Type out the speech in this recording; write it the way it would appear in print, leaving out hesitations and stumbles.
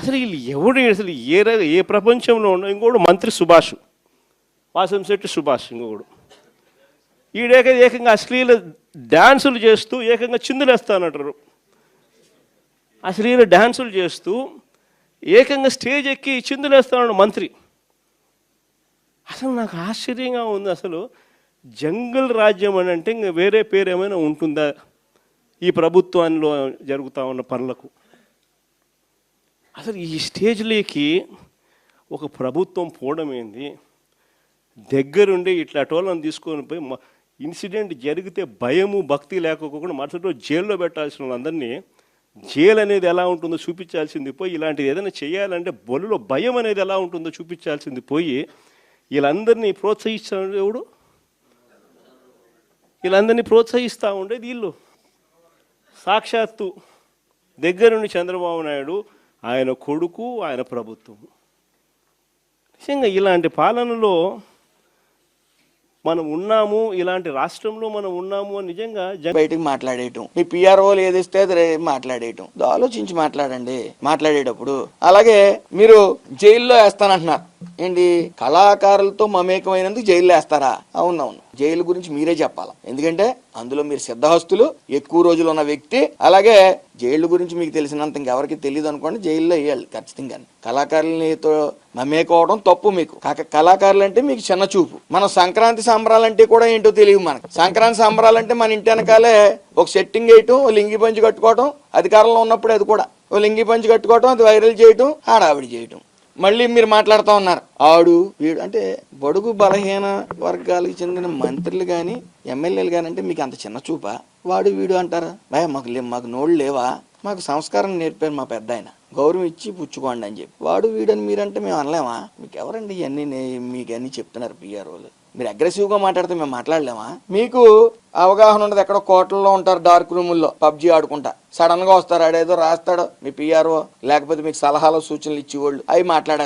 అసలు వీళ్ళు ఎవడు అసలు ఏ ప్రపంచంలో ఉన్న ఇంకోడు మంత్రి సుభాష్, వాసంశెట్టి సుభాష్ ఇంకొకడు, ఏకంగా అశ్లీల డ్యాన్సులు చేస్తూ ఏకంగా చిందులేస్తానంటారు. అశ్లీల డ్యాన్సులు చేస్తూ ఏకంగా స్టేజ్ ఎక్కి చిందులేస్తాడు మంత్రి. అసలు నాకు ఆశ్చర్యంగా ఉంది. అసలు జంగల్ రాజ్యం అని అంటే ఇంకా వేరే పేరు ఏమైనా ఉంటుందా ఈ ప్రభుత్వంలో జరుగుతూ ఉన్న పనులకు? అసలు ఈ స్టేజ్లోకి ఒక ప్రభుత్వం పోవడం ఏంది? దగ్గరుండి ఇట్లా టోళ్ళని తీసుకొని పోయి ఇన్సిడెంట్ జరిగితే భయము భక్తి లేకపోకుండా మరుసటి రోజు జైల్లో పెట్టాల్సిన వాళ్ళందరినీ జైలు అనేది ఎలా ఉంటుందో చూపించాల్సింది పోయి, ఇలాంటిది ఏదైనా చేయాలంటే బొలులో భయం అనేది ఎలా ఉంటుందో చూపించాల్సింది పోయి, వీళ్ళందరినీ ప్రోత్సహిస్తాడు ఎవడు? వీళ్ళందరినీ ప్రోత్సహిస్తూ ఉండేది వీళ్ళు. సాక్షాత్తు దగ్గరుండి చంద్రబాబు నాయుడు, ఆయన కొడుకు, ఆయన ప్రభుత్వం. నిజంగా ఇలాంటి పాలనలో మనం ఉన్నాము, ఇలాంటి రాష్ట్రంలో మనం ఉన్నాము అని నిజంగా బయటకు మాట్లాడేయటం, మీ పిఆర్ఓలు ఏదిస్తే అది మాట్లాడేయటం. ఆలోచించి మాట్లాడండి మాట్లాడేటప్పుడు. అలాగే మీరు జైల్లో వేస్తానంటున్నారు ఏంటి? కళాకారులతో మమేకమైనందుకు జైల్లో వేస్తారా? అవునవును, జైలు గురించి మీరే చెప్పాలా, ఎందుకంటే అందులో మీరు సిద్ధహస్తులు, ఎక్కువ రోజులు ఉన్న వ్యక్తి. అలాగే జైలు గురించి మీకు తెలిసినంత ఇంకెవరికి తెలియదు అనుకోండి, జైల్లో వేయాలి ఖచ్చితంగా. కళాకారులతో మమేకోవడం తప్పు మీకు. కళాకారులు అంటే మీకు చిన్న చూపు. మనం సంక్రాంతి సంబరాలంటే కూడా ఏంటో తెలియదు మనకు. సంక్రాంతి సంబరాలంటే మన ఇంటి వెనకాలే ఒక సెట్టింగ్ వేయటం, లింగి పంచి కట్టుకోవటం, అధికారంలో ఉన్నప్పుడు అది కూడా ఓ లింగి పంచి కట్టుకోవటం, అది వైరల్ చేయటం, ఆడావిడి చేయటం. మళ్ళీ మీరు మాట్లాడుతూ ఉన్నారు ఆడు వీడు అంటే. బడుగు బలహీన వర్గాలకు చెందిన మంత్రులు కానీ ఎమ్మెల్యేలు కానీ అంటే మీకు అంత చిన్న చూపా? వాడు వీడు అంటారా? భయ మాకు నోళ్ళు లేవా? మాకు సంస్కారం నేర్పారు మా పెద్ద ఆయన, గౌరవం ఇచ్చి పుచ్చుకోండి అని చెప్పి. వాడు వీడని మీరంటే మేము అనలేమా? మీకు ఎవరండి ఇవన్నీ మీకు అన్నీ చెప్తున్నారు పిఆర్ఓలు? మీరు అగ్రెసివ్గా మాట్లాడితే మేము మాట్లాడలేమా? మీకు అవగాహన ఉండదు. ఎక్కడో కోటల్లో ఉంటారు, డార్క్ రూముల్లో పబ్జీ ఆడుకుంటా. సడన్ గా వస్తారు, ఆడేదో రాస్తాడు మీ పిఆర్ఓ, లేకపోతే మీకు సలహాలు సూచనలు ఇచ్చేవాళ్ళు, అవి మాట్లాడారు.